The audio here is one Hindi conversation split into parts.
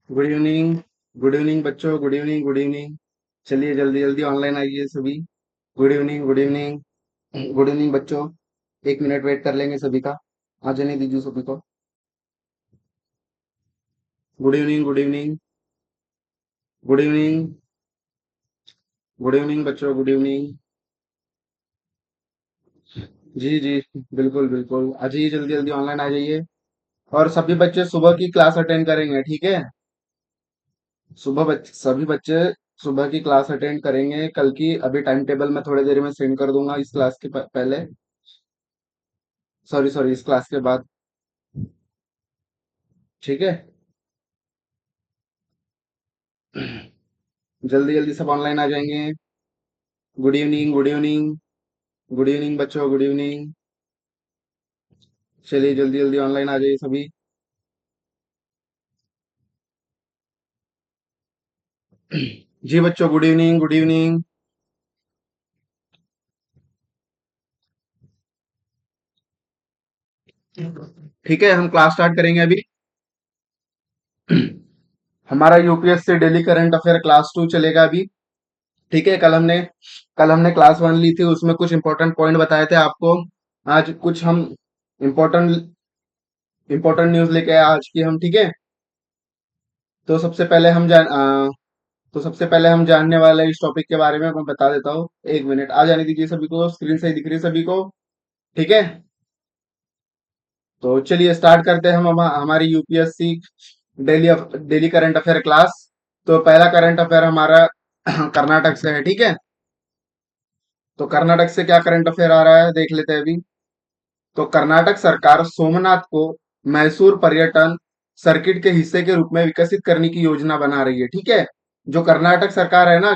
Good evening. गुड इवनिंग बच्चों, गुड इवनिंग, गुड इवनिंग। चलिए जल्दी जल्दी ऑनलाइन आइए सभी। Good evening, good evening. Good evening बच्चों। 1 मिनट वेट कर लेंगे सभी का। आ जाने दीजिए सभी को। Good evening, good evening. Good evening. Good evening बच्चों, गुड इवनिंग। जी जी, बिल्कुल बिल्कुल आ जाइए, जल्दी जल्दी ऑनलाइन आ जाइए। और सभी बच्चे सुबह की क्लास अटेंड करेंगे, ठीक है। सभी बच्चे सुबह की क्लास अटेंड करेंगे कल की। अभी टाइम टेबल मैं थोड़ी देर में सेंड कर दूंगा इस क्लास के पहले। सॉरी सॉरी, इस क्लास के बाद। ठीक है। जल्दी जल्दी सब ऑनलाइन आ जाएंगे। Good evening, good evening. Good evening बच्चों, गुड इवनिंग। चलिए जल्दी जल्दी ऑनलाइन आ जाइए सभी। जी बच्चों, गुड इवनिंग, गुड इवनिंग। ठीक है, हम क्लास स्टार्ट करेंगे अभी। हमारा UPSC daily current affair class 2 चलेगा अभी। ठीक है। कल हमने क्लास 1 ली थी, उसमें कुछ इंपॉर्टेंट पॉइंट बताए थे आपको। आज कुछ हम इंपॉर्टेंट इंपॉर्टेंट न्यूज लेके आए आज की हम, ठीक है। तो सबसे पहले हम जान तो सबसे पहले हम जानने वाले इस टॉपिक के बारे में मैं बता देता हूँ। 1 मिनट आ जाने दीजिए सभी को, स्क्रीन सही दिख रही है सभी को। ठीक है। तो चलिए स्टार्ट करते हैं हम हमारी UPSC daily daily current affair class. तो पहला करंट अफेयर हमारा कर्नाटक से है, ठीक है। तो कर्नाटक से क्या करंट अफेयर आ रहा है देख लेते हैं अभी। तो कर्नाटक सरकार सोमनाथ को मैसूर पर्यटन सर्किट के हिस्से के रूप में विकसित करने की योजना बना रही है, ठीक है। जो कर्नाटक सरकार है ना,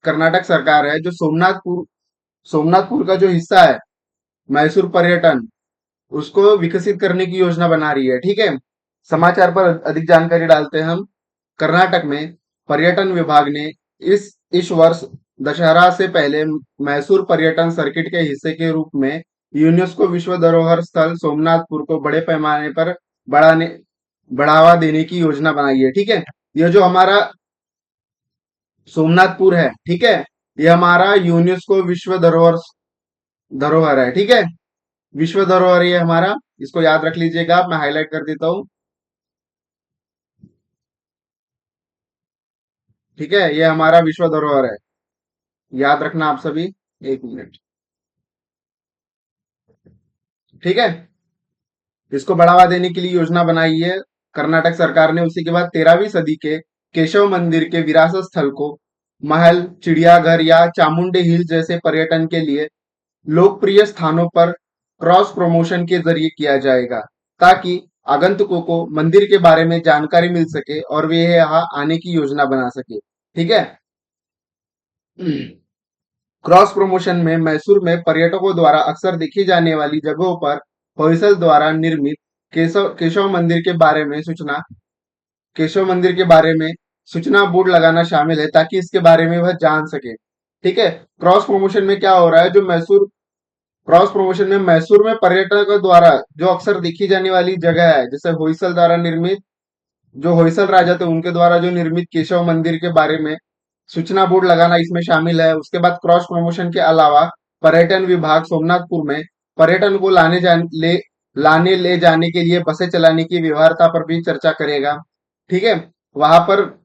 कर्नाटक सरकार है जो सोमनाथपुर का जो हिस्सा है, मैसूर पर्यटन, उसको विकसित करने की योजना बना रही है, ठीक है। समाचार पर अधिक जानकारी डालते हैं हम। कर्नाटक में पर्यटन विभाग ने इस वर्ष दशहरा से पहले मैसूर पर्यटन सर्किट के हिस्से के रूप में यूनेस्को विश्व धरोहर स्थल सोमनाथपुर को बड़े पैमाने पर बढ़ाने बढ़ावा देने की योजना बनाई है, ठीक है। ये जो हमारा सोमनाथपुर है, ठीक है, ये हमारा यूनेस्को विश्व धरोहर धरोहर है, ठीक है। विश्व धरोहर ये हमारा, इसको याद रख लीजिएगा, मैं हाईलाइट कर देता हूँ। ठीक है, ये हमारा विश्व धरोहर है, याद रखना आप सभी। 1 मिनट। ठीक है। इसको बढ़ावा देने के लिए योजना बनाई है कर्नाटक सरकार ने। उसी के बाद 13वीं सदी के केशव मंदिर के विरासत स्थल को महल, चिड़ियाघर या चामुंडे हिल जैसे पर्यटन के लिए लोकप्रिय स्थानों पर क्रॉस प्रमोशन के जरिए किया जाएगा, ताकि आगंतुकों को मंदिर के बारे में जानकारी मिल सके और वे यहाँ आने की योजना बना सके, ठीक है। क्रॉस प्रमोशन में मैसूर में पर्यटकों द्वारा अक्सर देखी जाने वाली जगहों पर होयसल द्वारा निर्मित केशव मंदिर के बारे में सूचना बोर्ड लगाना शामिल है, ताकि इसके बारे में वह जान सके। ठीक है। क्रॉस प्रमोशन में क्या हो रहा है, जो मैसूर क्रॉस प्रमोशन में मैसूर में पर्यटकों द्वारा जो अक्सर देखी जाने वाली जगह है, जैसे होयसल द्वारा निर्मित, जो होयसल राजा थे उनके द्वारा जो निर्मित केशव मंदिर के बारे में सूचना बोर्ड लगाना इसमें शामिल है। उसके बाद क्रॉस प्रमोशन के अलावा पर्यटन विभाग सोमनाथपुर में पर्यटन को लाने ले जाने के लिए बसें चलाने की व्यवहार्यता पर भी चर्चा करेगा, ठीक है। वहां पर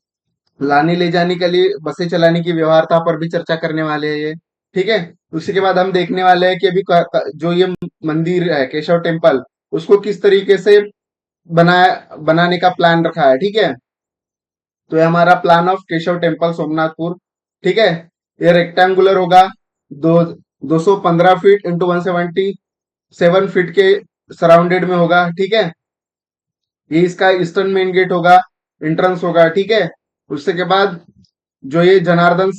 लाने ले जाने के लिए बसें चलाने की व्यवहार्यता पर भी चर्चा करने वाले हैं ये, ठीक है। उसी के बाद हम देखने वाले हैं कि अभी जो ये मंदिर है केशव टेम्पल, उसको किस तरीके से बनाने का प्लान रखा है, ठीक है। तो ये हमारा plan of Keshav temple Somnathpur, ठीक है। ये रेक्टेंगुलर होगा, दो 215 फीट इंटू 177 फीट के सराउंडेड में होगा, ठीक है। ये इसका ईस्टर्न मेन गेट होगा, एंट्रेंस होगा, ठीक है। उससे के बाद जो ये जनार्दन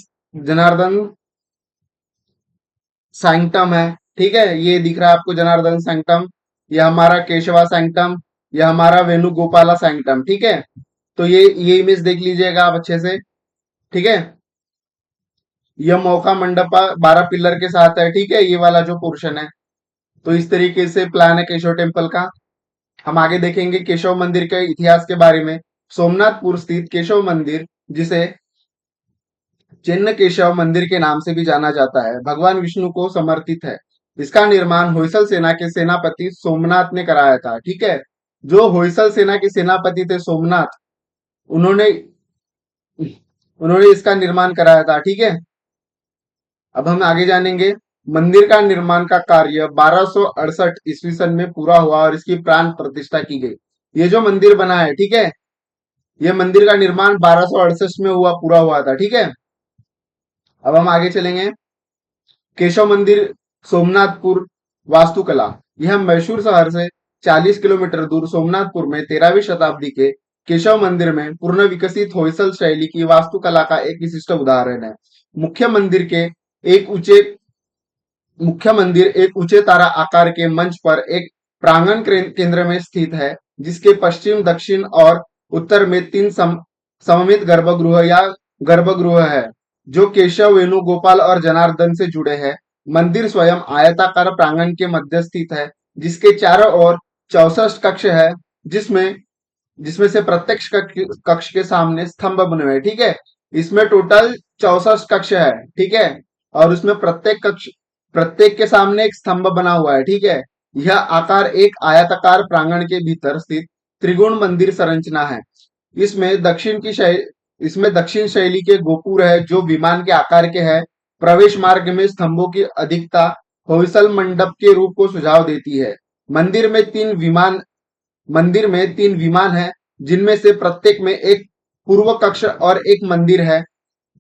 सैंक्टम है, ठीक है, ये दिख रहा है आपको जनार्दन सैंक्टम। ये हमारा केशवा सैंक्टम, ये हमारा वेणुगोपाला सैंक्टम, ठीक है। तो ये इमेज देख लीजिएगा आप अच्छे से, ठीक है। यह मौका मंडपा 12 पिलर के साथ है, ठीक है, ये वाला जो पोर्शन है। तो इस तरीके से प्लान है केशव टेम्पल का। हम आगे देखेंगे केशव मंदिर के इतिहास के बारे में। सोमनाथपुर स्थित केशव मंदिर, जिसे चिन्ह केशव मंदिर के नाम से भी जाना जाता है, भगवान विष्णु को समर्पित है। इसका निर्माण होयसल सेना के सेनापति सोमनाथ ने कराया था। ठीक है, जो होयसल सेना के सेनापति थे सोमनाथ, उन्होंने उन्होंने इसका निर्माण कराया था। ठीक है, अब हम आगे जानेंगे। मंदिर का निर्माण का कार्य 1268 ईस्वी सन में पूरा हुआ और इसकी प्राण प्रतिष्ठा की गई। ये जो मंदिर बना है, ठीक है, ये मंदिर का निर्माण 1268 में पूरा हुआ था। ठीक है, अब हम आगे चलेंगे। केशव मंदिर, सोमनाथपुर वास्तुकला। यह मैसूर शहर से 40 किलोमीटर दूर सोमनाथपुर में 13वीं शताब्दी के केशव मंदिर में पूर्ण विकसित होयसल शैली की वास्तुकला का एक विशिष्ट उदाहरण है। मुख्य मंदिर के एक ऊंचे मुख्य मंदिर एक ऊंचे तारा आकार के मंच पर एक प्रांगण केंद्र में स्थित है, जिसके पश्चिम, दक्षिण और उत्तर में तीन सममित गर्भगृह या गर्भगृह है, जो केशव, वेणुगोपाल और जनार्दन से जुड़े हैं। मंदिर स्वयं आयताकार प्रांगण के मध्य स्थित है, जिसके चारों ओर 64 कक्ष है, जिसमें जिसमें से प्रत्येक कक्ष के सामने स्तंभ बने हुए हैं। ठीक है, इसमें टोटल 64 कक्ष है। ठीक है, और उसमें प्रत्येक के सामने एक स्तंभ बना हुआ है। ठीक है, यह आकार एक आयताकार प्रांगण के भीतर स्थित त्रिगुण मंदिर संरचना है। इसमें दक्षिण की शैली इसमें दक्षिण शैली के गोपुर है, जो विमान के आकार के हैं। प्रवेश मार्ग में स्तंभों की अधिकता होयसल मंडप के रूप को सुझाव देती है। मंदिर में तीन विमान हैं, जिनमें से प्रत्येक में एक पूर्व कक्ष और एक मंदिर है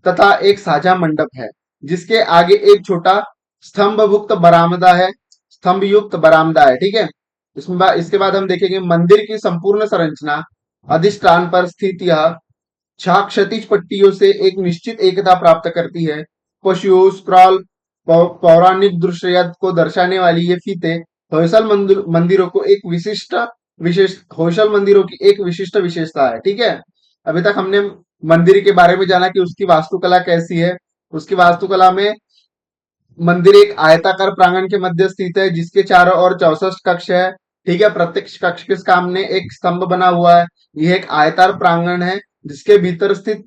तथा एक साझा मंडप है, जिसके आगे एक छोटा स्तंभ युक्त बरामदा है। ठीक है, इसके बाद हम देखेंगे मंदिर की संपूर्ण संरचना। अधिष्ठान पर स्थित यह छह क्षैतिज पट्टियों से एक निश्चित एकता प्राप्त करती है। पशुओं, स्क्रॉल, पौराणिक दृश्य को दर्शाने वाली ये फीते मंदिरों को एक विशेष होयसल मंदिरों की एक विशिष्ट विशेषता है। ठीक है, अभी तक हमने मंदिर के बारे में जाना कि उसकी वास्तुकला कैसी है। उसकी वास्तुकला में मंदिर एक आयताकार प्रांगण के मध्य स्थित है, जिसके चारों ओर 64 कक्ष है। ठीक है, प्रत्येक कक्ष के सामने एक स्तंभ बना हुआ है। यह एक आयताकार प्रांगण है, जिसके भीतर स्थित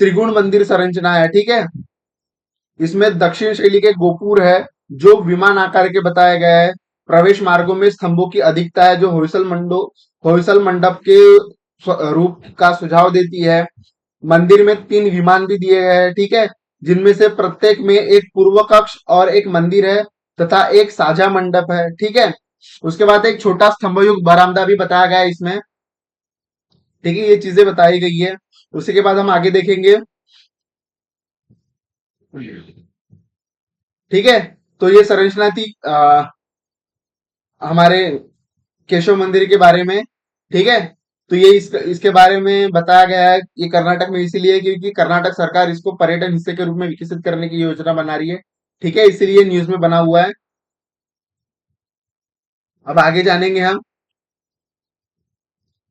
त्रिगुण मंदिर संरचना है। ठीक है, इसमें दक्षिण शैली के गोपुर है, जो विमान आकार के बताया गया है। प्रवेश मार्गों में स्तंभों की अधिकता है, जो होयसल मंडप के रूप का सुझाव देती है। मंदिर में तीन विमान भी दिए गए हैं। ठीक है, जिनमें से प्रत्येक में एक पूर्व कक्ष और एक मंदिर है तथा एक साझा मंडप है। ठीक है, उसके बाद एक छोटा स्तंभयुक्त बरामदा भी बताया गया है इसमें। ठीक है, ये चीजें बताई गई है। उसी के बाद हम आगे देखेंगे। ठीक है, तो ये संरचना थी हमारे केशव मंदिर के बारे में। ठीक है, तो ये इसके बारे में बताया गया है। ये कर्नाटक में इसीलिए क्योंकि कर्नाटक सरकार इसको पर्यटन हिस्से के रूप में विकसित करने की योजना बना रही है। ठीक है, इसीलिए न्यूज में बना हुआ है। अब आगे जानेंगे हम।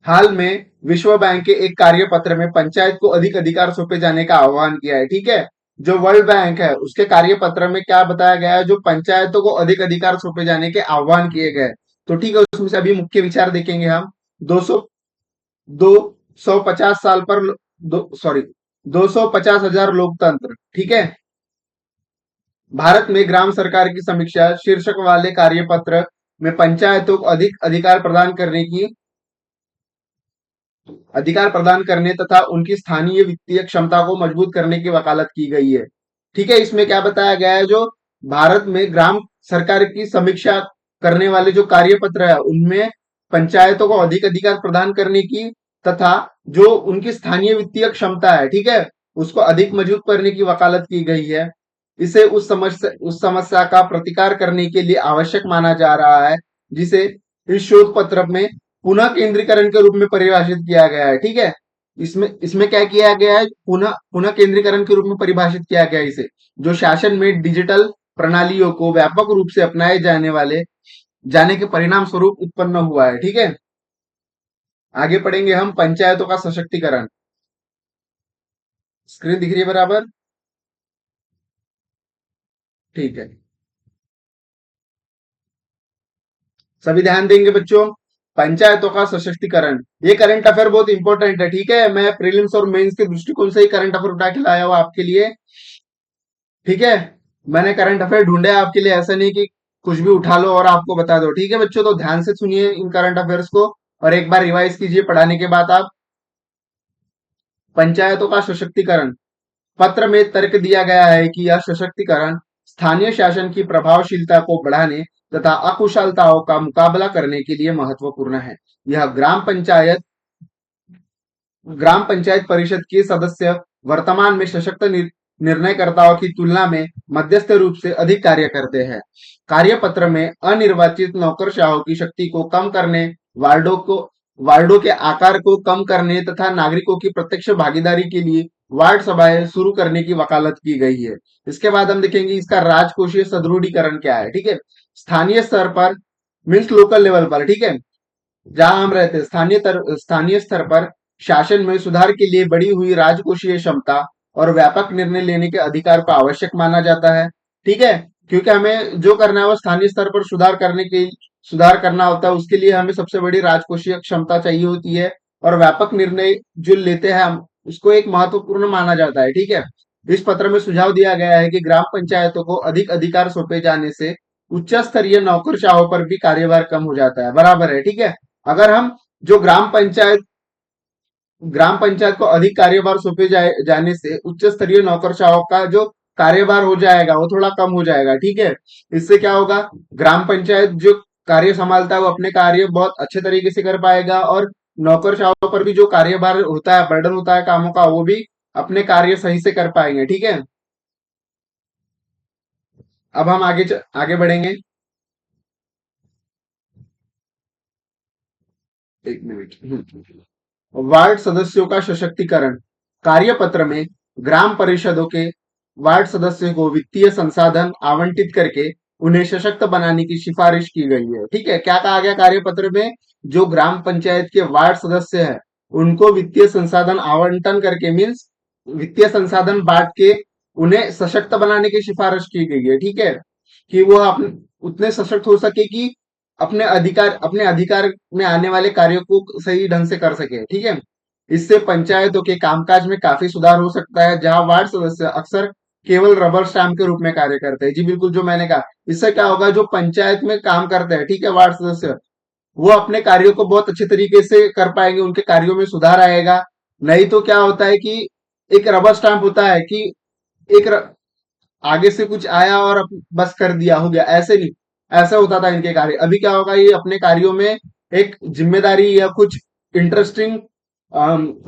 हाल में विश्व बैंक के एक कार्य पत्र में पंचायत को अधिक अधिकार सौंपे जाने का आह्वान किया है। ठीक है, जो वर्ल्ड बैंक है उसके कार्य पत्र में क्या बताया गया है, जो पंचायतों को अधिक अधिकार सौंपे जाने के आह्वान किए गए। तो ठीक है, उसमें से अभी मुख्य विचार देखेंगे हम। 200 250 साल पर 250,000 लोकतंत्र। ठीक है, भारत में ग्राम सरकार की समीक्षा शीर्षक वाले कार्यपत्र में पंचायतों को अधिकार प्रदान करने तथा उनकी स्थानीय वित्तीय क्षमता को मजबूत करने की वकालत की गई है। ठीक है, इसमें क्या बताया गया है, जो भारत में ग्राम सरकार की समीक्षा करने वाले जो कार्यपत्र है, उनमें पंचायतों को अधिक अधिकार प्रदान करने की तथा जो उनकी स्थानीय वित्तीय क्षमता है, ठीक है, उसको अधिक मजबूत करने की वकालत की गई है। इसे उस समस्या का प्रतिकार करने के लिए आवश्यक माना जा रहा है, जिसे इस शोध पत्र में पुनः केंद्रीकरण के रूप में परिभाषित किया गया है। ठीक है, इसमें इसमें क्या किया गया है, पुनः पुनः केंद्रीकरण के रूप में परिभाषित किया गया है इसे, जो शासन में डिजिटल प्रणालियों को व्यापक रूप से अपनाए जाने के परिणाम स्वरूप उत्पन्न हुआ है। ठीक है, आगे पढ़ेंगे हम पंचायतों का सशक्तिकरण। स्क्रीन दिख रही है बराबर? ठीक है, सभी ध्यान देंगे बच्चों। पंचायतों का सशक्तिकरण। ये करंट अफेयर बहुत इंपॉर्टेंट है, ठीक है। मैं प्रीलिम्स और मेंस के दृष्टिकोण से ही करंट अफेयर उठा के लाया हूं आपके लिए, ठीक है। मैंने करंट अफेयर ढूंढे आपके लिए, ऐसा नहीं कि कुछ भी उठा लो और आपको बता दो, ठीक है बच्चों। तो ध्यान से सुनिए इन करंट अफेयर्स को और एक बार रिवाइज कीजिए पढ़ाने के बाद आप। पंचायतों का सशक्तिकरण। पत्र में तर्क दिया गया है कि यह सशक्तिकरण स्थानीय शासन की प्रभावशीलता को बढ़ाने तथा अकुशलताओं का मुकाबला करने के लिए महत्वपूर्ण है। यह ग्राम पंचायत परिषद के सदस्य वर्तमान में सशक्त निर्णयकर्ताओं की तुलना में मध्यस्थ रूप से अधिक कार्य करते हैं। कार्यपत्र में अनिर्वाचित नौकरशाहों की शक्ति को कम करने, वार्डों के आकार को कम करने तथा नागरिकों की प्रत्यक्ष भागीदारी के लिए वार्ड सभाएं शुरू करने की वकालत की गई है। इसके बाद हम देखेंगे इसका राजकोषीय सुदृढ़ीकरण क्या है, ठीक है। स्थानीय स्तर पर मीन्स लोकल लेवल पर, ठीक है, जहां हम रहते हैं स्थानीय स्तर पर शासन में सुधार के लिए बढ़ी हुई राजकोषीय क्षमता और व्यापक निर्णय लेने के अधिकार को आवश्यक माना जाता है, ठीक है। क्योंकि हमें जो करना है वो स्थानीय स्तर पर सुधार करना होता है, उसके लिए हमें सबसे बड़ी राजकोषीय क्षमता चाहिए होती है और व्यापक निर्णय जो लेते हैं हम उसको एक महत्वपूर्ण माना जाता है, ठीक है। इस पत्र में सुझाव दिया गया है कि ग्राम पंचायतों को अधिक अधिकार सौंपे जाने से उच्च स्तरीय नौकरशाहों पर भी कार्यभार कम हो जाता है, बराबर है, ठीक है। अगर हम जो ग्राम पंचायत को अधिक कार्यभार सौंपे जाने से उच्च स्तरीय नौकरशाहों का जो कार्यभार हो जाएगा वो थोड़ा कम हो जाएगा, ठीक है। इससे क्या होगा, ग्राम पंचायत जो कार्य संभालता है वो अपने कार्य बहुत अच्छे तरीके से कर पाएगा और नौकरशाहों पर भी जो कार्यभार होता है, बर्डन होता है कामों का, वो भी अपने कार्य सही से कर पाएंगे, ठीक है। अब हम आगे बढ़ेंगे। एक मिनट। वार्ड सदस्यों का सशक्तिकरण। कार्यपत्र में ग्राम परिषदों के वार्ड सदस्यों को वित्तीय संसाधन आवंटित करके उन्हें सशक्त बनाने की सिफारिश की गई है, ठीक है। क्या कहा गया कार्यपत्र में, जो ग्राम पंचायत के वार्ड सदस्य हैं उनको वित्तीय संसाधन आवंटन करके मीन्स वित्तीय संसाधन बांट के उन्हें सशक्त बनाने की सिफारिश की गई है, ठीक है। कि वो अपने उतने सशक्त हो सके कि अपने अधिकार में आने वाले कार्यों को सही ढंग से कर सके, ठीक है। इससे पंचायतों के कामकाज में काफी सुधार हो सकता है, जहां वार्ड सदस्य अक्सर केवल रबर स्टैम्प के रूप में कार्य करते हैं। जी बिल्कुल, जो मैंने कहा, इससे क्या होगा, जो पंचायत में काम करते हैं, ठीक है, वार्ड सदस्य, वो अपने कार्यों को बहुत अच्छे तरीके से कर पाएंगे, उनके कार्यों में सुधार आएगा। नहीं तो क्या होता है कि एक रबर स्टैम्प होता है कि एक आगे से कुछ आया और बस कर दिया, हो गया, ऐसे नहीं। ऐसा होता था इनके कार्य। अभी क्या होगा, ये अपने कार्यों में एक जिम्मेदारी या कुछ इंटरेस्टिंग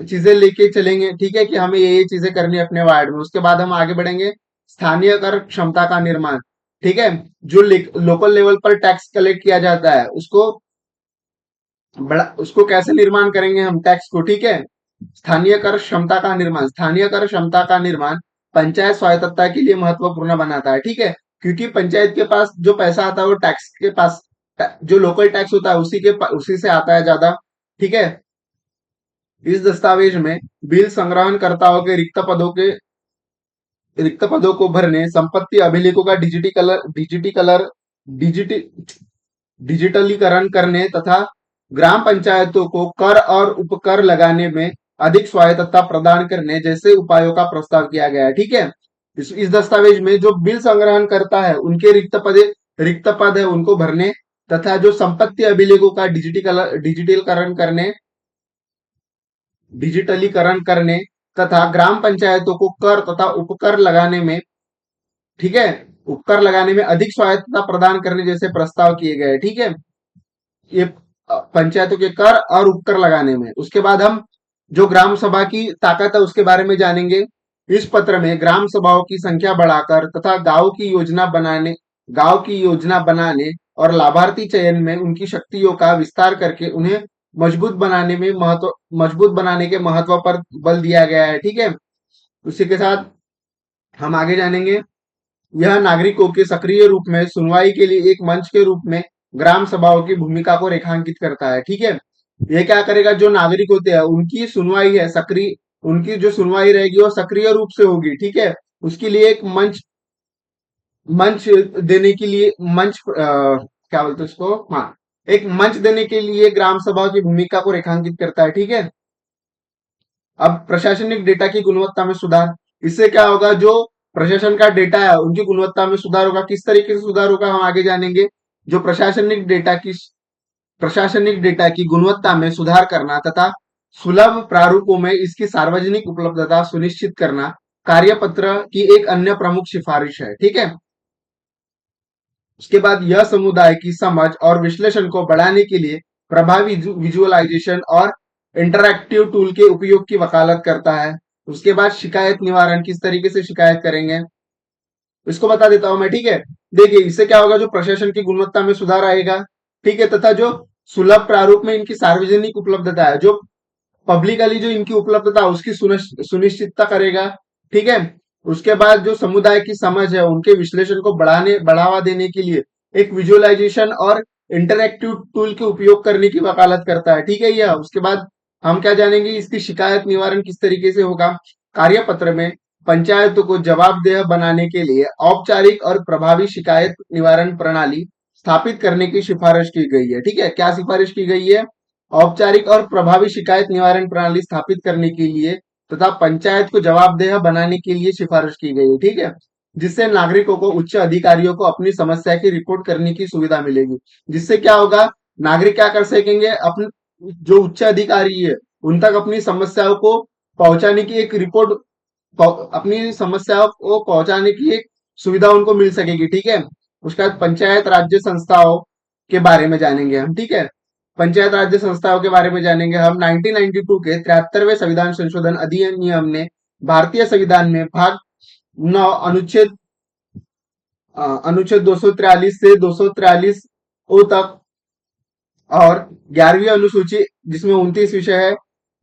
चीजें लेके चलेंगे, ठीक है, कि हमें ये चीजें करनी है अपने वार्ड में। उसके बाद हम आगे बढ़ेंगे। स्थानीय कर क्षमता का निर्माण, ठीक है। जो लोकल लेवल पर टैक्स कलेक्ट किया जाता है उसको कैसे निर्माण करेंगे हम टैक्स को, ठीक है। स्थानीय कर क्षमता का निर्माण पंचायत स्वायत्तता के लिए महत्वपूर्ण बनाता है, ठीक है। क्योंकि पंचायत के पास जो पैसा आता है वो टैक्स के पास, जो लोकल टैक्स होता है उसी से आता है ज्यादा, ठीक है। इस दस्तावेज में बिल संग्रहणकर्ताओं के रिक्त पदों को भरने, संपत्ति अभिलेखों का डिजिटी डिजिटलीकरण करने तथा ग्राम पंचायतों को कर और उपकर लगाने में अधिक स्वायत्तता प्रदान करने जैसे उपायों का प्रस्ताव किया गया है, ठीक है। इस दस्तावेज में जो बिल संग्रहण करता है उनके रिक्त पद है उनको भरने तथा जो संपत्ति अभिलेखों का डिजिटलीकरण करने तथा ग्राम पंचायतों को कर तथा उपकर लगाने में, ठीक है, उपकर लगाने में अधिक स्वायत्तता प्रदान करने जैसे प्रस्ताव किए गए, ठीक है। ये पंचायतों के कर और उपकर लगाने में। उसके बाद हम जो ग्राम सभा की ताकत है उसके बारे में जानेंगे। इस पत्र में ग्राम सभाओं की संख्या बढ़ाकर तथा गांव की योजना बनाने और लाभार्थी चयन में उनकी शक्तियों का विस्तार करके उन्हें मजबूत बनाने के महत्व पर बल दिया गया है, ठीक है। उसी के साथ हम आगे जानेंगे। यह नागरिकों के सक्रिय रूप में सुनवाई के लिए एक मंच के रूप में ग्राम सभाओं की भूमिका को रेखांकित करता है, ठीक है। ये क्या करेगा, जो नागरिक होते हैं उनकी सुनवाई है सक्रिय उनकी जो सुनवाई रहेगी वो सक्रिय रूप से होगी, ठीक है। उसके लिए एक मंच देने के लिए क्या बोलते हैं उसको, हाँ, एक मंच देने के लिए ग्राम सभा की भूमिका को रेखांकित करता है। ठीक है, अब प्रशासनिक डेटा की गुणवत्ता में सुधार, इससे क्या होगा, जो प्रशासन का डेटा है उनकी गुणवत्ता में सुधार होगा। किस तरीके से सुधार होगा हम आगे जानेंगे। जो प्रशासनिक डेटा की गुणवत्ता में सुधार करना तथा सुलभ प्रारूपों में इसकी सार्वजनिक उपलब्धता सुनिश्चित करना कार्यपत्र की एक अन्य प्रमुख सिफारिश है। ठीक है, उसके बाद यह समुदाय की समझ और विश्लेषण को बढ़ाने के लिए प्रभावी विजुअलाइजेशन और इंटरैक्टिव टूल के उपयोग की वकालत करता है। उसके बाद शिकायत निवारण, किस तरीके से शिकायत करेंगे इसको बता देता हूं मैं। ठीक है, देखिए इससे क्या होगा, जो प्रशासन की गुणवत्ता में सुधार आएगा। ठीक है, तथा जो सुलभ प्रारूप में इनकी सार्वजनिक उपलब्धता है, जो पब्लिकली जो इनकी उपलब्धता है, उसकी सुनिश्चितता करेगा। ठीक है, उसके बाद जो समुदाय की समझ है उनके विश्लेषण को बढ़ावा देने के लिए एक विजुअलाइजेशन और इंटरैक्टिव टूल के उपयोग करने की वकालत करता है। ठीक है, यह उसके बाद हम क्या जानेंगे, इसकी शिकायत निवारण किस तरीके से होगा। कार्यपत्र में पंचायतों को जवाबदेह बनाने के लिए औपचारिक और प्रभावी शिकायत निवारण प्रणाली स्थापित करने की सिफारिश की गई है। ठीक है, क्या सिफारिश की गई है, औपचारिक और प्रभावी शिकायत निवारण प्रणाली स्थापित करने के लिए तथा पंचायत को जवाबदेह बनाने के लिए सिफारिश की गई है। ठीक है, जिससे नागरिकों को उच्च अधिकारियों को अपनी समस्या की रिपोर्ट करने की सुविधा मिलेगी। जिससे क्या होगा, नागरिक क्या कर सकेंगे, अपने जो उच्च अधिकारी है उन तक अपनी समस्याओं को पहुंचाने की एक रिपोर्ट, अपनी समस्याओं को पहुंचाने की एक सुविधा उनको मिल सकेगी। ठीक है, उसके बाद पंचायत राज्य संस्थाओं के बारे में जानेंगे हम। ठीक है, पंचायत राज्य संस्थाओं के बारे में जानेंगे हम। 1992 के 73वें संविधान संशोधन अधिनियम ने भारतीय संविधान में भाग 9 अनुच्छेद 243 से 243 ओ तक और 11वीं अनुसूची जिसमें 29 विषय है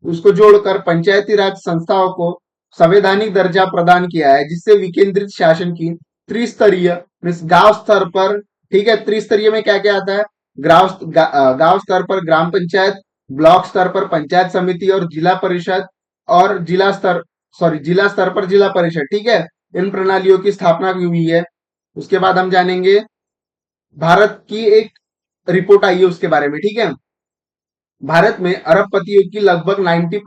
उसको जोड़कर पंचायती राज संस्थाओं को संवैधानिक दर्जा प्रदान किया है, जिससे विकेंद्रित शासन की त्रिस्तरीय गांव स्तर पर, ठीक है, त्रिस्तरीय में क्या क्या आता है, गांव स्तर पर ग्राम पंचायत, ब्लॉक स्तर पर पंचायत समिति और जिला परिषद, और जिला स्तर पर जिला परिषद। ठीक है, इन प्रणालियों की स्थापना की हुई है। उसके बाद हम जानेंगे भारत की एक रिपोर्ट आई है उसके बारे में। ठीक है, भारत में अरबपतियों की लगभग 90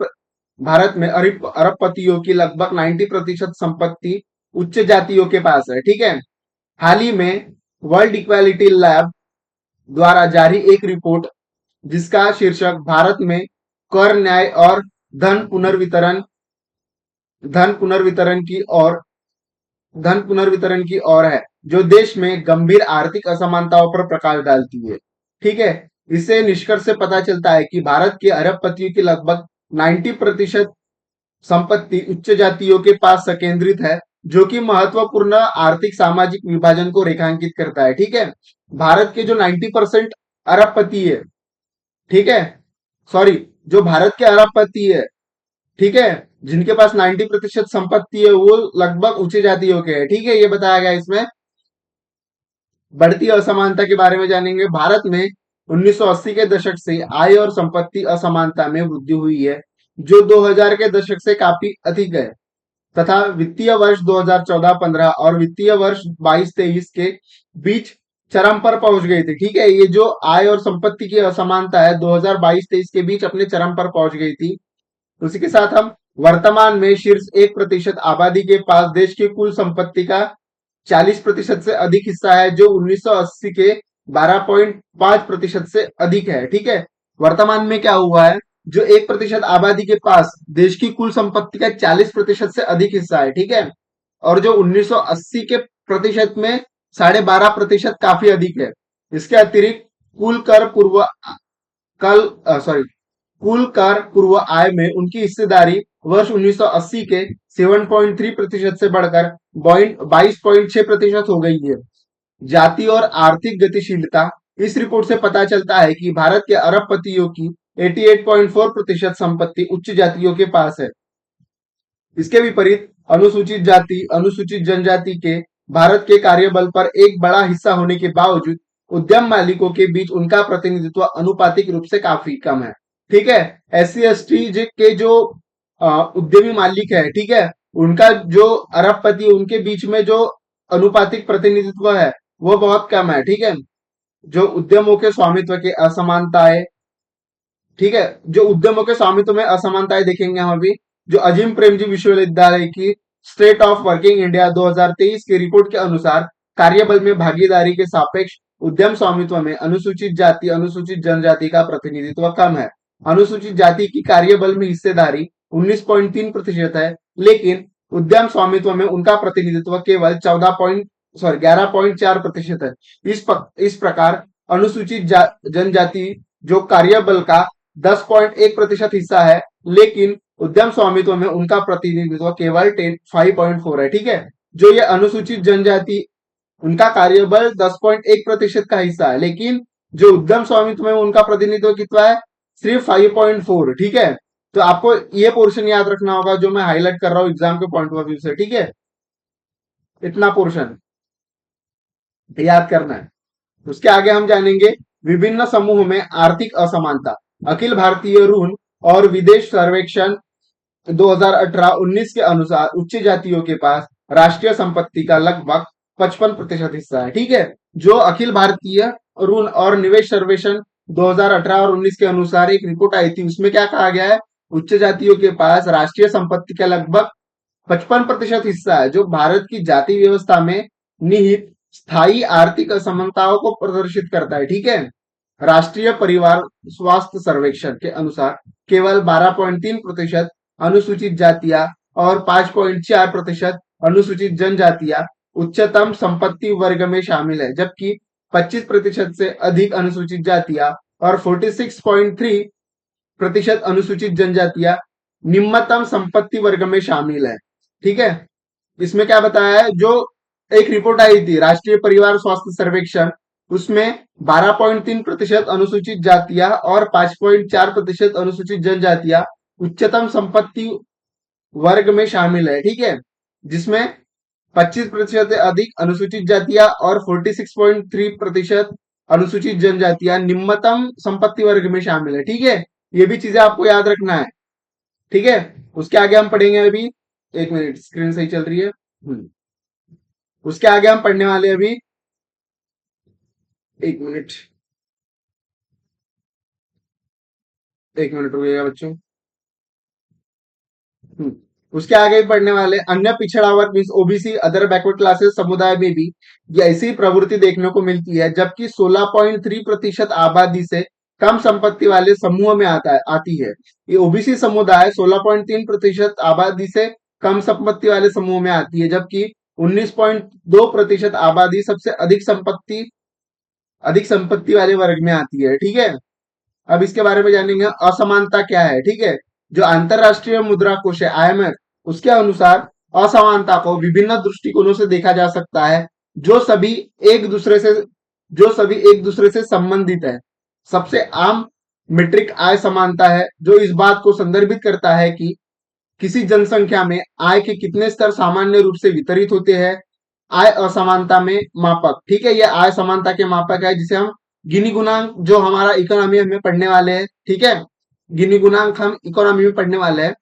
भारत में अरबपतियों की लगभग 90% संपत्ति उच्च जातियों के पास है। ठीक है, हाल ही में वर्ल्ड इक्वालिटी लैब द्वारा जारी एक रिपोर्ट जिसका शीर्षक भारत में कर न्याय और धन पुनर्वितरण धन पुनर्वितरण की ओर धन पुनर्वितरण की ओर है, जो देश में गंभीर आर्थिक असमानताओं पर प्रकाश डालती है। ठीक है, इससे निष्कर्ष से पता चलता है कि भारत के अरबपतियों की लगभग 90% संपत्ति उच्च जातियों के पास संकेंद्रित है, जो कि महत्वपूर्ण आर्थिक सामाजिक विभाजन को रेखांकित करता है। ठीक है, भारत के जो 90% अरबपति है, ठीक है, सॉरी, जो भारत के अरबपति है, ठीक है, जिनके पास 90% संपत्ति है वो लगभग उच्च जातियों के हैं। ठीक है, ये बताया गया इसमें। बढ़ती असमानता के बारे में जानेंगे। भारत में 1980 के दशक से आय और संपत्ति असमानता में वृद्धि हुई है, जो 2000 के दशक से काफी अधिक है, तथा वित्तीय वर्ष 2014-15 और वित्तीय वर्ष 22-23 के बीच चरम पर पहुंच गई थी। ठीक है, ये जो आय और संपत्ति की असमानता है 2022-23 के बीच अपने चरम पर पहुंच गई थी। उसी के साथ हम वर्तमान में शीर्ष 1% आबादी के पास देश की कुल संपत्ति का 40% से अधिक हिस्सा है, जो 1980 के 12.5% से अधिक है। ठीक है, वर्तमान में क्या हुआ है, जो 1% आबादी के पास देश की कुल संपत्ति का 40% से अधिक हिस्सा है। ठीक है, और जो 1980 के प्रतिशत में 12.5% काफी अधिक है। इसके अतिरिक्त कुल कर पूर्व कल सॉरी कुल कर पूर्व आय में उनकी हिस्सेदारी वर्ष 1980 के 7.3% से बढ़कर 22.6% हो गई है। जाति और आर्थिक गतिशीलता, इस रिपोर्ट से पता चलता है कि भारत के अरबपतियों की 88.4% संपत्ति उच्च जातियों के पास है। इसके विपरीत अनुसूचित जाति, अनुसूचित जनजाति के भारत के कार्यबल पर एक बड़ा हिस्सा होने के बावजूद उद्यम मालिकों के बीच उनका प्रतिनिधित्व अनुपातिक रूप से काफी कम है। ठीक है, SC/ST के जो उद्यमी मालिक है, ठीक है, उनका जो अरबपति उनके बीच में जो अनुपातिक प्रतिनिधित्व है वो बहुत कम है। ठीक है, जो उद्यमों के स्वामित्व के असमानताएं, ठीक है, जो उद्यमों के स्वामित्व में असमानताएं देखेंगे हम अभी। जो अजीम प्रेमजी विश्वविद्यालय की स्टेट ऑफ वर्किंग इंडिया 2023 की रिपोर्ट के अनुसार कार्यबल में भागीदारी के सापेक्ष उद्यम स्वामित्व में अनुसूचित जाति अनुसूचित जनजाति का प्रतिनिधित्व कम है। अनुसूचित जाति की कार्यबल में हिस्सेदारी 19.3% है, लेकिन उद्यम स्वामित्व में उनका प्रतिनिधित्व केवल 11.4% है। इस प्रकार अनुसूचित जनजाति जो कार्यबल का 10.1% हिस्सा है, लेकिन उद्यम स्वामित्व में उनका प्रतिनिधित्व केवल 5.4 है। ठीक है, जो ये अनुसूचित जनजाति उनका कार्यबल 10.1% का हिस्सा है, लेकिन जो उद्यम स्वामित्व में उनका प्रतिनिधित्व कितना है, सिर्फ 5.4। ठीक है, तो आपको ये पोर्शन याद रखना होगा जो मैं हाईलाइट कर रहा हूं एग्जाम के पॉइंट ऑफ व्यू से। ठीक है, इतना पोर्शन याद करना है। उसके आगे हम जानेंगे विभिन्न समूह में आर्थिक असमानता। अखिल भारतीय ऋण और विदेश सर्वेक्षण 2018-19 के अनुसार उच्च जातियों के पास राष्ट्रीय संपत्ति का लगभग 55% हिस्सा है। ठीक है, जो अखिल भारतीय ऋण और निवेश सर्वेक्षण 2018 और 19 के अनुसार एक रिपोर्ट आई थी, उसमें क्या कहा गया है, उच्च जातियों के पास राष्ट्रीय संपत्ति का लगभग 55% हिस्सा है, जो भारत की जाति व्यवस्था में निहित स्थायी आर्थिक असमानताओं को प्रदर्शित करता है। ठीक है, राष्ट्रीय परिवार स्वास्थ्य सर्वेक्षण के अनुसार केवल 12.3% अनुसूचित जातियां और 5.4% अनुसूचित जनजातियां उच्चतम संपत्ति वर्ग में शामिल है, जबकि 25% से अधिक अनुसूचित जातियां और 46.3% अनुसूचित जनजातियां निम्नतम संपत्ति वर्ग में शामिल है। ठीक है, इसमें क्या बताया है, जो एक रिपोर्ट आई थी राष्ट्रीय परिवार स्वास्थ्य सर्वेक्षण, उसमें 12.3% अनुसूचित जातियां और 5.4% अनुसूचित जनजातियां उच्चतम संपत्ति वर्ग में शामिल है। ठीक है, जिसमें 25% से अधिक अनुसूचित जातियां और 46.3% अनुसूचित जनजातियां निम्नतम संपत्ति वर्ग में शामिल है। ठीक है, ये भी चीजें आपको याद रखना है। ठीक है, उसके आगे हम पढ़ेंगे अभी। एक मिनट, स्क्रीन सही चल रही है। उसके आगे हम पढ़ने वाले अभी, एक मिनट, एक मिनट रुकिएगा बच्चों। हम्म, उसके आगे पढ़ने वाले अन्य पिछड़ा वर्ग means OBC other backward classes समुदाय में भी ये ऐसी प्रवृत्ति देखने को मिलती है, जबकि 16.3% आबादी से कम संपत्ति वाले समूह में आती है। ये ओबीसी समुदाय 16.3% आबादी से कम संपत्ति वाले समूह में आती है, जबकि 19.2% आबादी सबसे अधिक संपत्ति वाले वर्ग में आती है। ठीक है, अब इसके बारे में जानेंगे असमानता क्या है। ठीक है, जो अंतरराष्ट्रीय मुद्रा कोष है आईएमएफ, उसके अनुसार असमानता को विभिन्न दृष्टिकोणों से देखा जा सकता है, जो सभी एक दूसरे से संबंधित है। सबसे आम मीट्रिक आय समानता है, जो इस बात को संदर्भित करता है कि किसी जनसंख्या में आय के कितने स्तर सामान्य रूप से वितरित होते हैं। आय असमानता में मापक, ठीक है, ये आय समानता के मापक है, जिसे हम गिनी गुणांक, जो हमारा इकोनॉमी में पढ़ने वाले हैं। ठीक है, गिनी गुणांक हम इकोनॉमी में पढ़ने वाले हैं।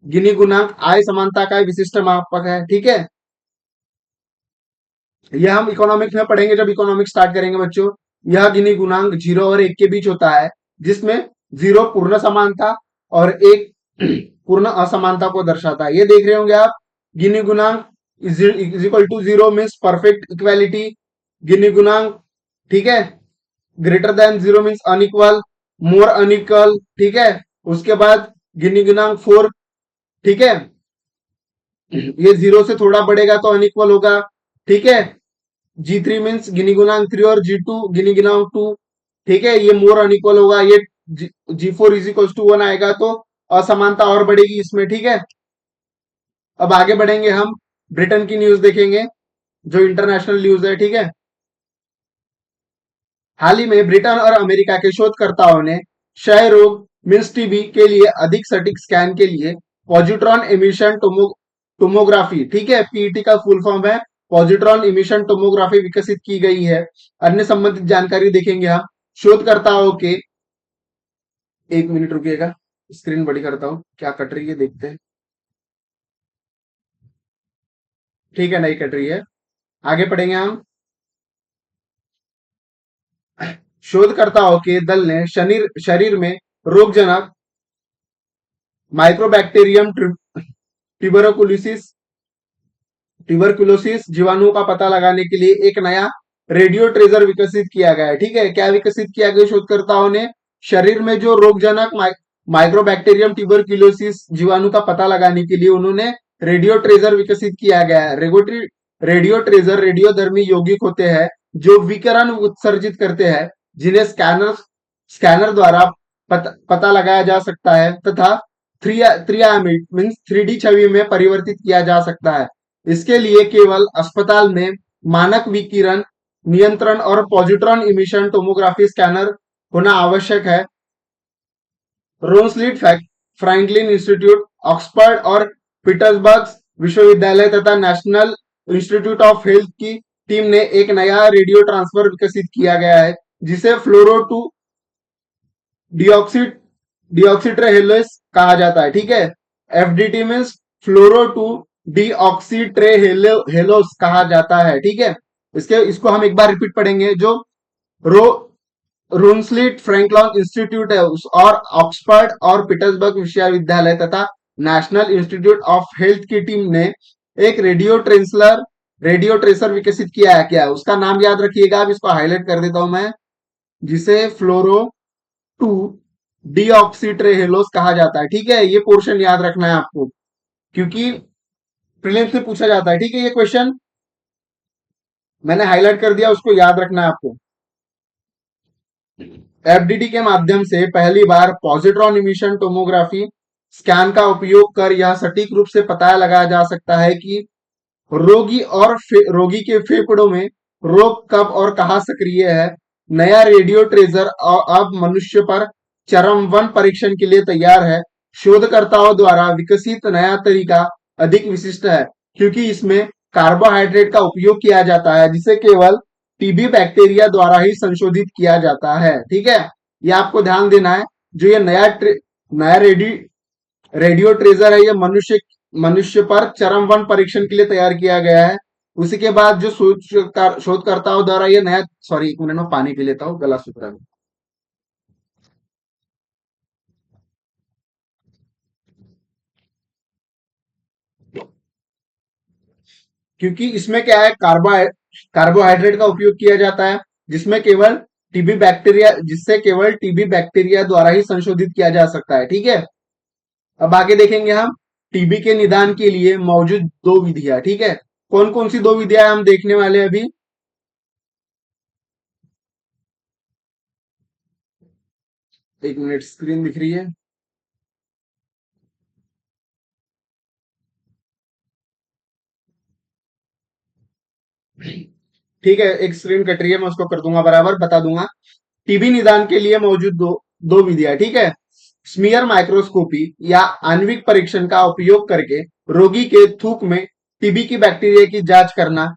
गिनी गुणांक आय समानता का विशिष्ट मापक है। ठीक है, यह हम इकोनॉमिक्स में पढ़ेंगे जब इकोनॉमिक्स स्टार्ट करेंगे बच्चों। यह गिनी गुणांक 0 और 1 के बीच होता है, जिसमें 0 पूर्ण समानता और 1 पूर्ण असमानता को दर्शाता है। ये देख रहे होंगे आप, गिनी गुणांक is equal to 0 means perfect equality. Gini गुणांक, ठीक है, greater than 0 means unequal, more unequal. ठीक है, उसके बाद गिनी गुणांक 4, ठीक है, ये 0 से थोड़ा बढ़ेगा तो अनइक्वल होगा। ठीक है, G3 मीन्स गिनी गुणांक 3 और G2 गिनी गुणांक 2। ठीक है, ये मोर अनइक्वल होगा। ये G4 इज इक्वल टू 1 आएगा तो असमानता और बढ़ेगी इसमें। ठीक है, अब आगे बढ़ेंगे हम, ब्रिटेन की न्यूज देखेंगे जो इंटरनेशनल न्यूज है। ठीक है, हाल ही में ब्रिटेन और अमेरिका के शोधकर्ताओं ने क्षय रोग मीन्स टीबी के लिए अधिक सटीक स्कैन के लिए पॉजिट्रॉन एमिशन टोमोग्राफी, ठीक है, पीईटी का फुल फॉर्म है, पॉजिट्रॉन इमिशन टोमोग्राफी विकसित की गई है। अन्य संबंधित जानकारी देखेंगे हम शोधकर्ताओं के। एक मिनट रुकिएगा, स्क्रीन बड़ी करता हूं, क्या कट रही है देखते हैं। ठीक है, नहीं कट रही है। आगे पढ़ेंगे हम। शोधकर्ताओं के दल ने शरीर शरीर में रोगजनक माइक्रोबैक्टीरियम ट्यूबरकुलोसिस ट्यूबरकुलोसिस जीवाणुओं का पता लगाने के लिए एक नया रेडियो ट्रेजर विकसित किया गया है। ठीक है, क्या विकसित किया गया शोधकर्ताओं ने? शरीर में जो रोगजनक माइक्रोबैक्टीरियम ट्यूबरकुलोसिस जीवाणु का पता लगाने के लिए उन्होंने रेडियो ट्रेजर विकसित किया गया है। रेडियो ट्रेजर रेडियोधर्मी यौगिक होते हैं जो विकिरण उत्सर्जित करते हैं, जिन्हें स्कैनर स्कैनर द्वारा पता लगाया जा सकता है तथा त्रिआयामी मीन्स 3D छवि में परिवर्तित किया जा सकता है। इसके लिए केवल अस्पताल में मानक विकिरण नियंत्रण और पॉजिट्रॉन इमिशन टोमोग्राफी स्कैनर होना आवश्यक है। रोनस्लिट फ्रैंकलिन इंस्टीट्यूट, ऑक्सफोर्ड और पीटर्सबर्ग विश्वविद्यालय तथा नेशनल इंस्टीट्यूट ऑफ हेल्थ की टीम ने एक नया रेडियो ट्रांसफर विकसित किया गया है, जिसे फ्लोरो टू डिऑक्सी डिऑक्सीट्रेहेलोस कहा जाता है। ठीक है, एफडीटी मीन्स फ्लोरो टू डिऑक्सीट्रेहेलोस कहा जाता है। ठीक है, इसको हम एक बार रिपीट पढ़ेंगे। जो रो रूनस्लिट फ्रैंकलिन इंस्टीट्यूट है और ऑक्सफोर्ड और पीटर्सबर्ग विश्वविद्यालय तथा नेशनल इंस्टीट्यूट ऑफ हेल्थ की टीम ने एक रेडियो ट्रेसर विकसित किया है। क्या उसका नाम याद रखिएगा, अब इसको हाईलाइट कर देता हूं मैं, जिसे फ्लोरो टू डीऑक्सीट्रेहेलोस कहा जाता है। ठीक है, ये पोर्शन याद रखना है आपको, क्योंकि प्रीलिम्स में पूछा जाता है। ठीक है, ये क्वेश्चन मैंने हाईलाइट कर दिया, उसको याद रखना है आपको। एफडीटी के माध्यम से पहली बार पॉजिट्रॉन इमिशन टोमोग्राफी स्कैन का उपयोग कर यह सटीक रूप से पता लगाया जा सकता है कि रोगी के फेफड़ों में रोग कब और कहां सक्रिय है। नया रेडियो ट्रेजर अब मनुष्य पर चरम वन परीक्षण के लिए तैयार है। शोधकर्ताओं द्वारा विकसित नया तरीका अधिक विशिष्ट है, क्योंकि इसमें कार्बोहाइड्रेट का उपयोग किया जाता है, जिसे केवल टीबी बैक्टीरिया द्वारा ही संशोधित किया जाता है। ठीक है, ये आपको ध्यान देना है। जो ये नया रेडियो ट्रेजर है, ये मनुष्य पर चरम वन परीक्षण के लिए तैयार किया गया है। उसी के बाद जो शोधकर्ताओं द्वारा ये नया, सॉरी एक मिनट में पानी पी लेता हूँ, गला सूख रहा है। क्योंकि इसमें क्या है, कार्बोहाइड्रेट का उपयोग किया जाता है, जिससे केवल टीबी बैक्टीरिया द्वारा ही संशोधित किया जा सकता है। ठीक है, अब आगे देखेंगे हम टीबी के निदान के लिए मौजूद दो विधियां। ठीक है, कौन कौन सी दो विधियां हम देखने वाले हैं अभी? एक मिनट, स्क्रीन दिख रही है? ठीक है, एक स्क्रीन कट रही है, मैं उसको कर दूंगा बराबर, बता दूंगा। टीबी निदान के लिए मौजूद दो विधियां। ठीक है, स्मीयर माइक्रोस्कोपी या आणविक परीक्षण का उपयोग करके रोगी के थूक में टीबी की बैक्टीरिया की जांच करना।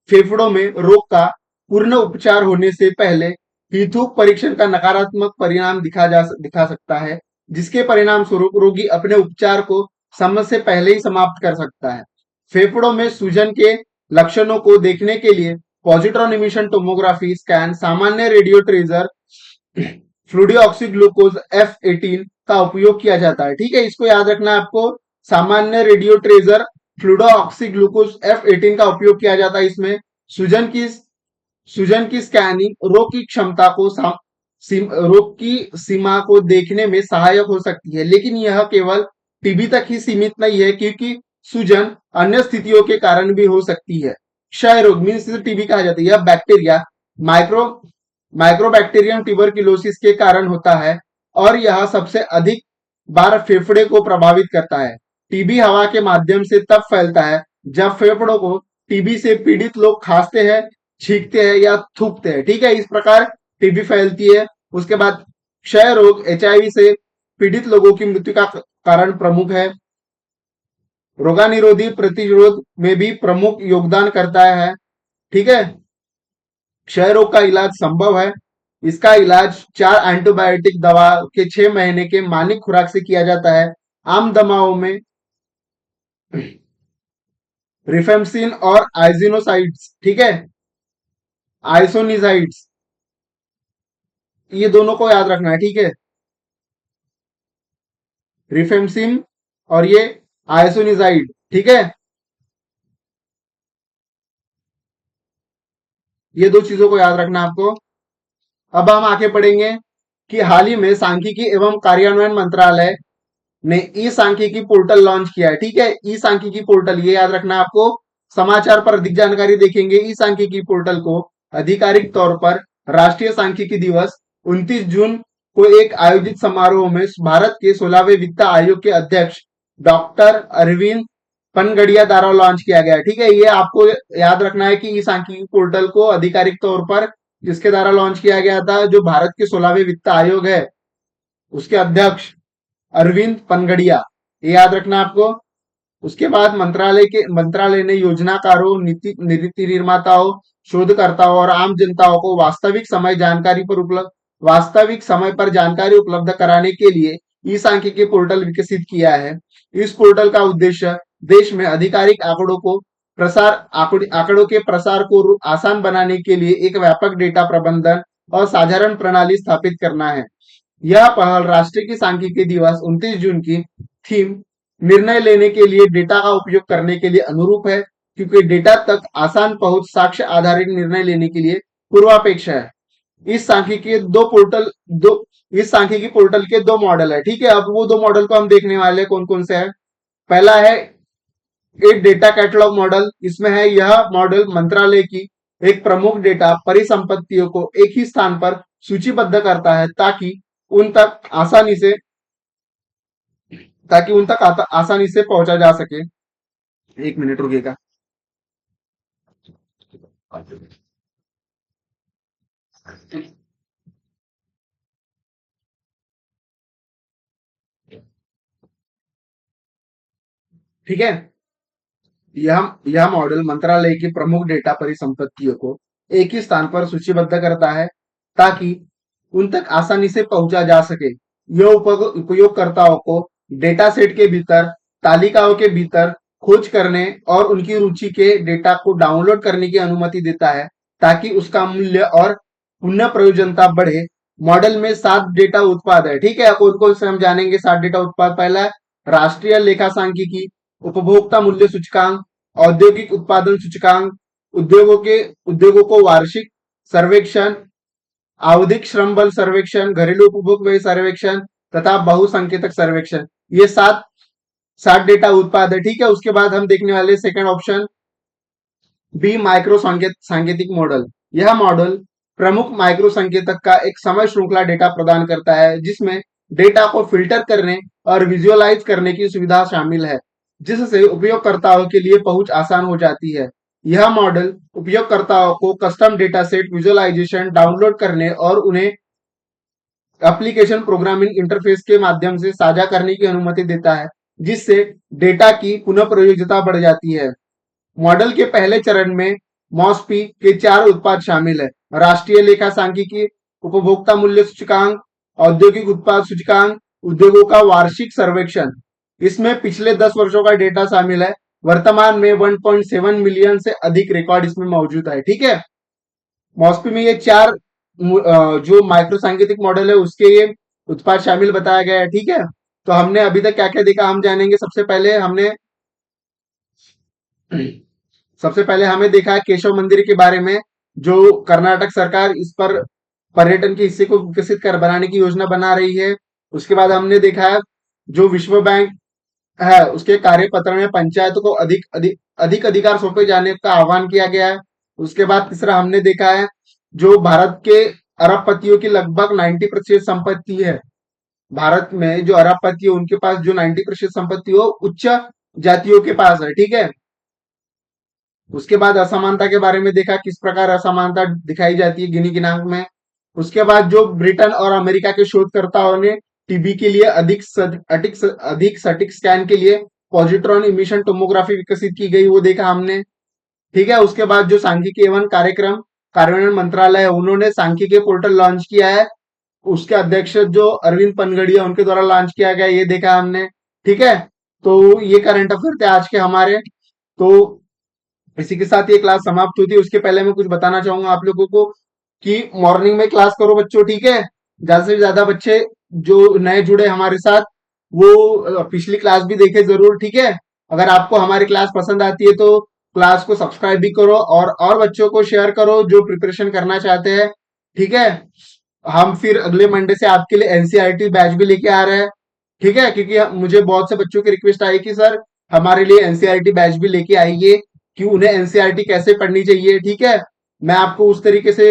फेफड़ों में रोग का पूर्ण उपचार होने से पहले ही थूक परीक्षण का नकारात्मक परिणाम दिखा सकता है, जिसके परिणाम स्वरूप रोगी अपने उपचार को समय से पहले ही समाप्त कर सकता है। फेफड़ों में सूजन के लक्षणों को देखने के लिए पॉजिट्रॉन इमिशन टोमोग्राफी स्कैन, सामान्य रेडियो ट्रेजर फ्लूडियोक्सीग्लूकोज F18 का उपयोग किया जाता है। ठीक है, इसको याद रखना है आपको। सामान्य रेडियो ट्रेजर फ्लूडोऑक्सीग्लूकोज F18 का उपयोग किया जाता है। इसमें सूजन की सूजन की स्कैनिंग रोग की सीमा को देखने में सहायक हो सकती है, लेकिन यह केवल टीबी तक ही सीमित नहीं है, क्योंकि सूजन अन्य स्थितियों के कारण भी हो सकती है। क्षय रोग मीन्स टीबी कहा जाता है, यह बैक्टीरिया माइक्रो माइक्रोबैक्टीरियम ट्यूबरकुलोसिस के कारण होता है और यह सबसे अधिक बार फेफड़े को प्रभावित करता है। टीबी हवा के माध्यम से तब फैलता है जब फेफड़ों को टीबी से पीड़ित लोग खांसते हैं, छींकते हैं या थूकते हैं। ठीक है, इस प्रकार टीबी फैलती है। उसके बाद क्षय रोग एचआईवी से पीड़ित लोगों की मृत्यु का कारण प्रमुख है। रोगानिरोधी प्रतिरोध में भी प्रमुख योगदान करता है। ठीक है, क्षय रोग का इलाज संभव है। इसका इलाज 4 एंटीबायोटिक दवा के 6 महीने के मानिक खुराक से किया जाता है। आम दवाओं में रिफेम्सिन और आइजिनोसाइड्स, ठीक है, आइसोनिजाइड्स ये दोनों को याद रखना है, ठीक है। रिफेम्सिन और ये आइसोनिजाइड, ठीक है। ये दो चीजों को याद रखना है आपको। अब हम आगे पढ़ेंगे कि हाल ही में सांख्यिकी एवं कार्यान्वयन मंत्रालय ने ई सांख्यिकी पोर्टल लॉन्च किया है, ठीक है। ई सांख्यिकी पोर्टल, ये याद रखना है आपको। समाचार पर अधिक जानकारी देखेंगे। ई सांख्यिकी पोर्टल को आधिकारिक तौर पर राष्ट्रीय सांख्यिकी दिवस 29 जून को एक आयोजित समारोह में भारत के 16वें वित्त आयोग के अध्यक्ष डॉक्टर अरविंद पनगड़िया द्वारा लॉन्च किया गया, ठीक है। ये आपको याद रखना है कि ई सांख्यिकी पोर्टल को आधिकारिक तौर पर जिसके द्वारा लॉन्च किया गया था, जो भारत के 16वें वित्त आयोग है, उसके अध्यक्ष अरविंद पनगड़िया, ये याद रखना आपको। उसके बाद मंत्रालय ने योजनाकारों, नीति निर्माताओं, शोधकर्ताओं और आम जनताओं को वास्तविक समय पर जानकारी उपलब्ध कराने के लिए ई सांख्यिकी पोर्टल विकसित किया है। इस पोर्टल का उद्देश्य देश में आधिकारिक आंकड़ों के प्रसार को आसान बनाने के लिए एक व्यापक डेटा प्रबंधन और साधारण प्रणाली स्थापित करना है। यह पहल राष्ट्रीय की सांख्यिकी दिवस 29 जून की थीम निर्णय लेने के लिए डेटा का उपयोग करने के लिए अनुरूप है, क्योंकि डेटा तक आसान पहुंच साक्ष्य आधारित निर्णय लेने के लिए पूर्वापेक्षा है। इस सांख्यिकी दो इस सांख्यिकी पोर्टल के दो मॉडल है, ठीक है। अब वो दो मॉडल को हम देखने वाले हैं, कौन कौन से है। पहला है एक डेटा कैटलॉग मॉडल। इसमें है, यह मॉडल मंत्रालय की एक प्रमुख डेटा परिसंपत्तियों को एक ही स्थान पर सूचीबद्ध करता है उन तक आसानी से ताकि उन तक आसानी से पहुंचा जा सके। एक मिनट रुकेगा। ठीक है। यह मॉडल मंत्रालय की प्रमुख डेटा परिसंपत्तियों को एक ही स्थान पर सूचीबद्ध करता है ताकि उन तक आसानी से पहुंचा जा सके। यह उपयोगकर्ताओं को डेटा सेट के भीतर, तालिकाओं के भीतर खोज करने और उनकी रुचि के डेटा को डाउनलोड करने की अनुमति देता है ताकि उसका मूल्य और पुनः प्रयोजनता बढ़े। मॉडल में 7 डेटा उत्पाद है, ठीक है। कौन कौन से हम जानेंगे 7 डेटा उत्पाद। पहला है राष्ट्रीय लेखा सांख्यिकी, उपभोक्ता मूल्य सूचकांक, औद्योगिक उत्पादन सूचकांक, उद्योगों को वार्षिक सर्वेक्षण, आवधिक श्रम बल सर्वेक्षण, घरेलू उपभोग व्यय सर्वेक्षण तथा बहुसंकेतक सर्वेक्षण। ये सात डेटा उत्पाद है, ठीक है। उसके बाद हम देखने वाले सेकंड ऑप्शन बी माइक्रो सांकेतिक मॉडल। यह मॉडल प्रमुख माइक्रो संकेतक का एक समय श्रृंखला डेटा प्रदान करता है, जिसमें डेटा को फिल्टर करने और विजुअलाइज करने की सुविधा शामिल है, जिससे उपयोगकर्ताओं के लिए पहुंच आसान हो जाती है। यह मॉडल उपयोगकर्ताओं को custom data set visualisation download करने और उन्हें एप्लीकेशन प्रोग्रामिंग इंटरफेस के माध्यम से साझा करने की अनुमति देता है, जिससे डेटा की पुनः प्रयोज्यता बढ़ जाती है। मॉडल के पहले चरण में मॉस्पी के 4 उत्पाद शामिल है: राष्ट्रीय लेखा सांख्यिकी, उपभोक्ता मूल्य सूचकांक, औद्योगिक उत्पाद सूचकांक, उद्योगों का वार्षिक सर्वेक्षण। इसमें पिछले 10 वर्षों का डेटा शामिल है। वर्तमान में 1.7 मिलियन से अधिक रिकॉर्ड इसमें मौजूद है, ठीक है। मॉस्पी में ये 4 जो माइक्रो सांकेतिक मॉडल है उसके ये उत्पाद शामिल बताया गया है, ठीक है। तो हमने अभी तक क्या क्या देखा हम जानेंगे। सबसे पहले हमें देखा है केशव मंदिर के बारे में, जो कर्नाटक सरकार इस पर पर्यटन के हिस्से को विकसित कर बनाने की योजना बना रही है। उसके बाद हमने देखा है जो विश्व बैंक है उसके कार्यपत्र में पंचायत को अधिक अधिकार सौंपे जाने का आह्वान किया गया है। उसके बाद तीसरा हमने देखा है जो भारत के अरबपतियों की लगभग 90% संपत्ति है। भारत में जो अरबपति है उनके पास जो 90% संपत्ति हो उच्च जातियों के पास है, ठीक है। उसके बाद असमानता के बारे में देखा, किस प्रकार असमानता दिखाई जाती है गिनी गिनांक में। उसके बाद जो ब्रिटेन और अमेरिका के शोधकर्ताओं ने टीबी के लिए अधिक सटीक स्कैन के लिए पॉजिट्रॉन इमिशन टोमोग्राफी विकसित की गई, वो देखा हमने, ठीक है। उसके बाद जो सांख्यिकी एवं कार्यक्रम कार्यान्वयन मंत्रालय है उन्होंने सांख्यिकी पोर्टल लॉन्च किया है। उसके अध्यक्ष जो अरविंद पनगड़िया उनके द्वारा लॉन्च किया गया, ये देखा हमने, ठीक है। तो ये करंट अफेयर थे आज के हमारे। तो इसी के साथ ये क्लास समाप्त होती है। उसके पहले मैं कुछ बताना चाहूंगा आप लोगों को कि मॉर्निंग में क्लास करो बच्चों, ठीक है। ज्यादा से ज्यादा बच्चे जो नए जुड़े हमारे साथ वो पिछली क्लास भी देखे जरूर, ठीक है। अगर आपको हमारी क्लास पसंद आती है तो क्लास को सब्सक्राइब भी करो और बच्चों को शेयर करो जो प्रिपरेशन करना चाहते हैं, ठीक है। हम फिर अगले मंडे से आपके लिए एनसीईआरटी बैच भी लेके आ रहे हैं, ठीक है, क्योंकि मुझे बहुत से बच्चों की रिक्वेस्ट आई कि सर हमारे लिए एनसीईआरटी बैच भी लेके आइए कि उन्हें एनसीईआरटी कैसे पढ़नी चाहिए, ठीक है। मैं आपको उस तरीके से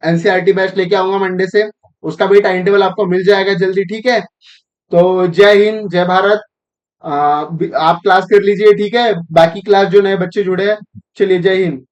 एनसीईआरटी बैच लेके आऊंगा मंडे से, उसका भी टाइम टेबल आपको मिल जाएगा जल्दी, ठीक है। तो जय हिंद जय भारत। आप क्लास कर लीजिए, ठीक है, बाकी क्लास जो नए बच्चे जुड़े हैं, चलिए जय हिंद।